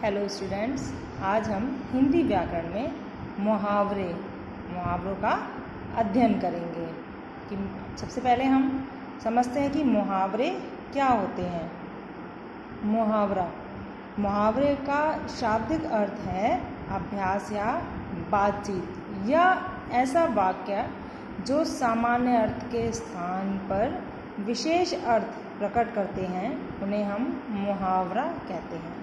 Hello students, आज हम हिंदी व्याकरण में मुहावरों का अध्ययन करेंगे। कि सबसे पहले हम समझते हैं कि मुहावरे क्या होते हैं। मुहावरे का शाब्दिक अर्थ है अभ्यास या बातचीत या ऐसा वाक्य जो सामान्य अर्थ के स्थान पर विशेष अर्थ प्रकट करते हैं, उन्हें हम मुहावरा कहते हैं।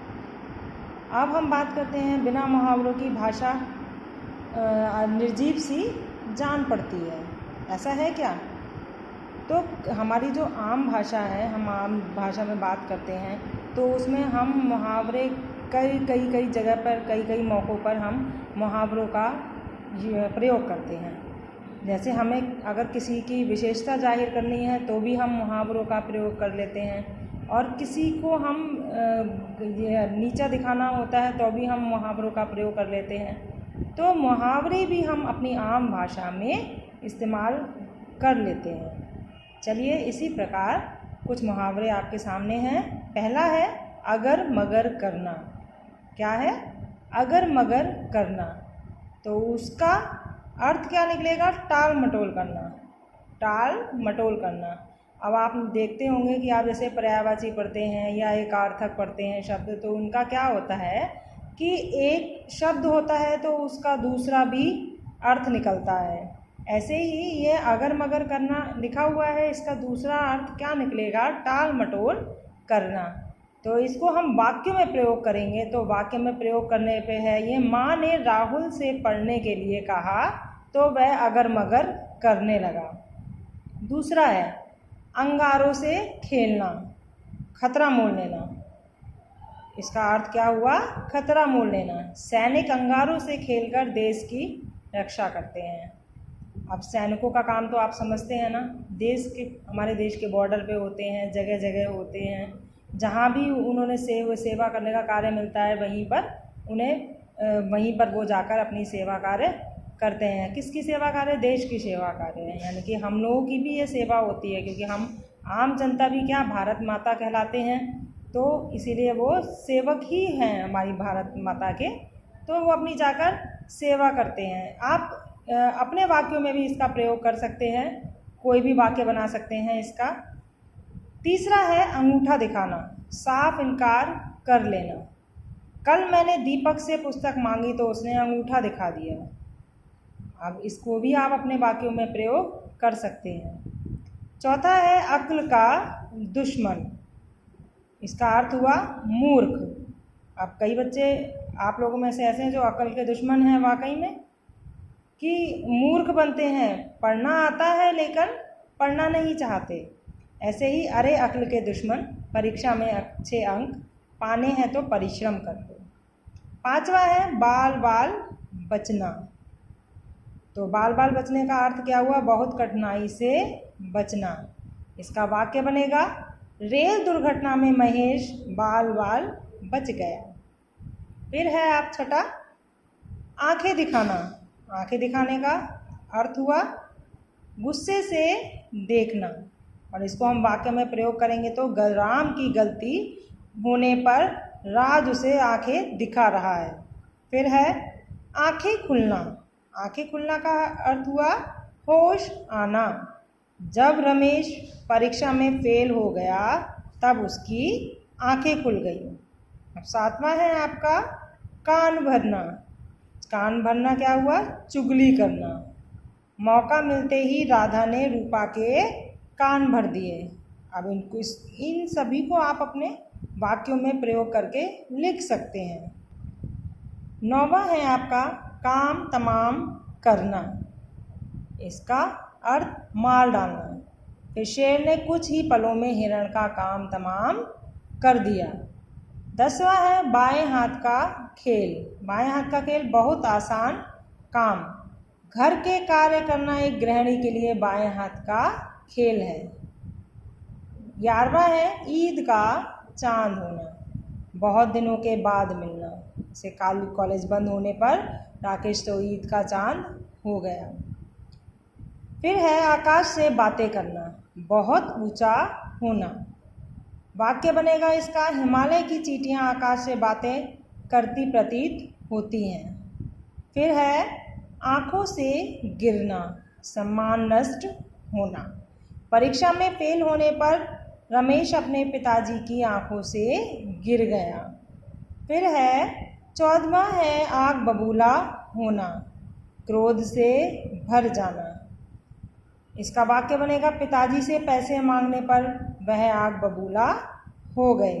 अब हम बात करते हैं, बिना मुहावरों की भाषा निर्जीव सी जान पड़ती है, ऐसा है क्या? तो हमारी जो आम भाषा है, हम आम भाषा में बात करते हैं तो उसमें हम मुहावरे कई जगह पर कई मौक़ों पर हम मुहावरों का प्रयोग करते हैं। जैसे हमें अगर किसी की विशेषता जाहिर करनी है तो भी हम मुहावरों का प्रयोग कर लेते हैं, और किसी को हम नीचा दिखाना होता है तो भी हम मुहावरों का प्रयोग कर लेते हैं। तो मुहावरे भी हम अपनी आम भाषा में इस्तेमाल कर लेते हैं। चलिए इसी प्रकार कुछ मुहावरे आपके सामने हैं। पहला है अगर मगर करना। क्या है अगर मगर करना? तो उसका अर्थ क्या निकलेगा? टाल मटोल करना। टाल मटोल करना। अब आप देखते होंगे कि आप जैसे पर्यायवाची पढ़ते हैं या एकार्थक पढ़ते हैं शब्द, तो उनका क्या होता है कि एक शब्द होता है तो उसका दूसरा भी अर्थ निकलता है। ऐसे ही ये अगर मगर करना लिखा हुआ है, इसका दूसरा अर्थ क्या निकलेगा? टाल मटोल करना। तो इसको हम वाक्य में प्रयोग करेंगे तो वाक्य में प्रयोग करने पे है, ये माँ ने राहुल से पढ़ने के लिए कहा तो वह अगर मगर करने लगा। दूसरा है अंगारों से खेलना, खतरा मोल लेना। इसका अर्थ क्या हुआ? खतरा मोल लेना। सैनिक अंगारों से खेलकर देश की रक्षा करते हैं। अब सैनिकों का काम तो आप समझते हैं ना, हमारे देश के बॉर्डर पे होते हैं, जगह जगह होते हैं, जहाँ भी उन्होंने सेवा करने का कार्य मिलता है वहीं पर वो जाकर अपनी सेवा कार्य करते हैं। किसकी सेवा कार्य? देश की सेवा कार्य है। यानी कि हम लोगों की भी ये सेवा होती है, क्योंकि हम आम जनता भी क्या भारत माता कहलाते हैं, तो इसीलिए वो सेवक ही हैं हमारी भारत माता के, तो वो अपनी जाकर सेवा करते हैं। आप अपने वाक्यों में भी इसका प्रयोग कर सकते हैं, कोई भी वाक्य बना सकते हैं इसका। तीसरा है अंगूठा दिखाना, साफ इनकार कर लेना। कल मैंने दीपक से पुस्तक मांगी तो उसने अंगूठा दिखा दिया। अब इसको भी आप अपने वाक्यों में प्रयोग कर सकते हैं। चौथा है अक्ल का दुश्मन। इसका अर्थ हुआ मूर्ख। अब कई बच्चे आप लोगों में से ऐसे हैं जो अक्ल के दुश्मन हैं, वाकई में कि मूर्ख बनते हैं, पढ़ना आता है लेकिन पढ़ना नहीं चाहते। ऐसे ही अरे अक्ल के दुश्मन, परीक्षा में अच्छे अंक पाने हैं तो परिश्रम कर लो। पांचवा है बाल बाल बचना। तो बाल बाल बचने का अर्थ क्या हुआ? बहुत कठिनाई से बचना। इसका वाक्य बनेगा रेल दुर्घटना में महेश बाल बाल बच गया। फिर है आप छठा आंखें दिखाना। आंखें दिखाने का अर्थ हुआ गुस्से से देखना, और इसको हम वाक्य में प्रयोग करेंगे तो राम की गलती होने पर राज उसे आंखें दिखा रहा है। फिर है आंखें खुलना। आंखें खुलना का अर्थ हुआ होश आना। जब रमेश परीक्षा में फेल हो गया तब उसकी आंखें खुल गई। अब सातवां है आपका कान भरना। कान भरना क्या हुआ? चुगली करना। मौका मिलते ही राधा ने रूपा के कान भर दिए। अब इन सभी को आप अपने वाक्यों में प्रयोग करके लिख सकते हैं। नौवां है आपका काम तमाम करना। इसका अर्थ मार डालना। फिर शेर ने कुछ ही पलों में हिरण का काम तमाम कर दिया। 10वां है बाएं हाथ का खेल। बाएं हाथ का खेल बहुत आसान काम। घर के कार्य करना एक गृहिणी के लिए बाएं हाथ का खेल है। 11वां है ईद का चांद होना, बहुत दिनों के बाद मिलना। जैसे कॉलेज बंद होने पर राकेश तो ईद का चांद हो गया। फिर है आकाश से बातें करना, बहुत ऊंचा होना। वाक्य बनेगा इसका हिमालय की चींटियां आकाश से बातें करती प्रतीत होती हैं। फिर है आँखों से गिरना, सम्मान नष्ट होना। परीक्षा में फेल होने पर रमेश अपने पिताजी की आंखों से गिर गया। फिर है 14वां है आग बबूला होना, क्रोध से भर जाना। इसका वाक्य बनेगा पिताजी से पैसे मांगने पर वह आग बबूला हो गए।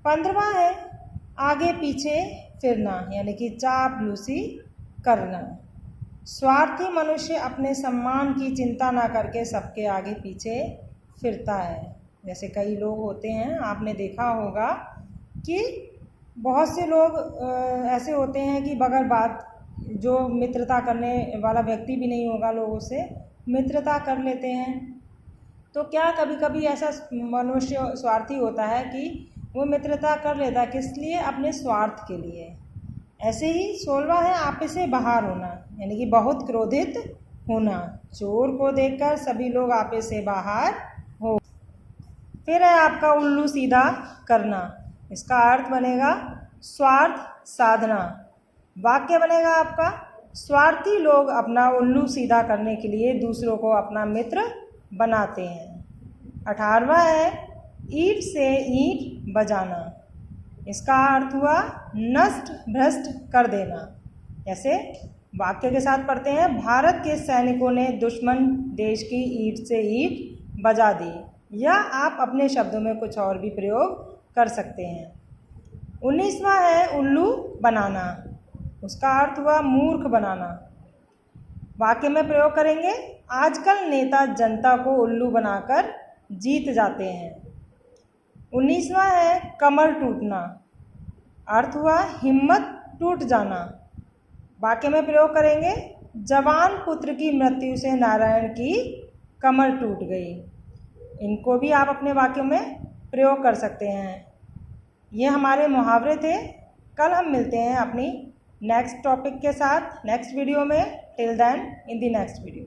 15वां है आगे पीछे फिरना, यानी कि चापलूसी करना। स्वार्थी मनुष्य अपने सम्मान की चिंता ना करके सबके आगे पीछे फिरता है। जैसे कई लोग होते हैं, आपने देखा होगा कि बहुत से लोग ऐसे होते हैं कि बगैर बात, जो मित्रता करने वाला व्यक्ति भी नहीं होगा, लोगों से मित्रता कर लेते हैं। तो क्या कभी कभी ऐसा मनुष्य स्वार्थी होता है कि वो मित्रता कर लेता है, किस लिए? अपने स्वार्थ के लिए। ऐसे ही 16वां है आपे से बाहर होना, यानी कि बहुत क्रोधित होना। चोर को देखकर सभी लोग आपे से बाहर हो। फिर है आपका उल्लू सीधा करना। इसका अर्थ बनेगा स्वार्थ साधना। वाक्य बनेगा आपका स्वार्थी लोग अपना उल्लू सीधा करने के लिए दूसरों को अपना मित्र बनाते हैं। 18वां है ईंट से ईंट बजाना। इसका अर्थ हुआ नष्ट भ्रष्ट कर देना। जैसे वाक्य के साथ पढ़ते हैं, भारत के सैनिकों ने दुश्मन देश की ईंट से ईंट बजा दी। या आप अपने शब्दों में कुछ और भी प्रयोग कर सकते हैं। 19वां है उल्लू बनाना। उसका अर्थ हुआ मूर्ख बनाना। वाक्य में प्रयोग करेंगे, आजकल नेता जनता को उल्लू बनाकर जीत जाते हैं। 19वां है कमर टूटना। अर्थ हुआ हिम्मत टूट जाना। वाक्य में प्रयोग करेंगे, जवान पुत्र की मृत्यु से नारायण की कमर टूट गई। इनको भी आप अपने वाक्यों में प्रयोग कर सकते हैं। ये हमारे मुहावरे थे। कल हम मिलते हैं अपनी नेक्स्ट टॉपिक के साथ नेक्स्ट वीडियो में। Till then in the next video.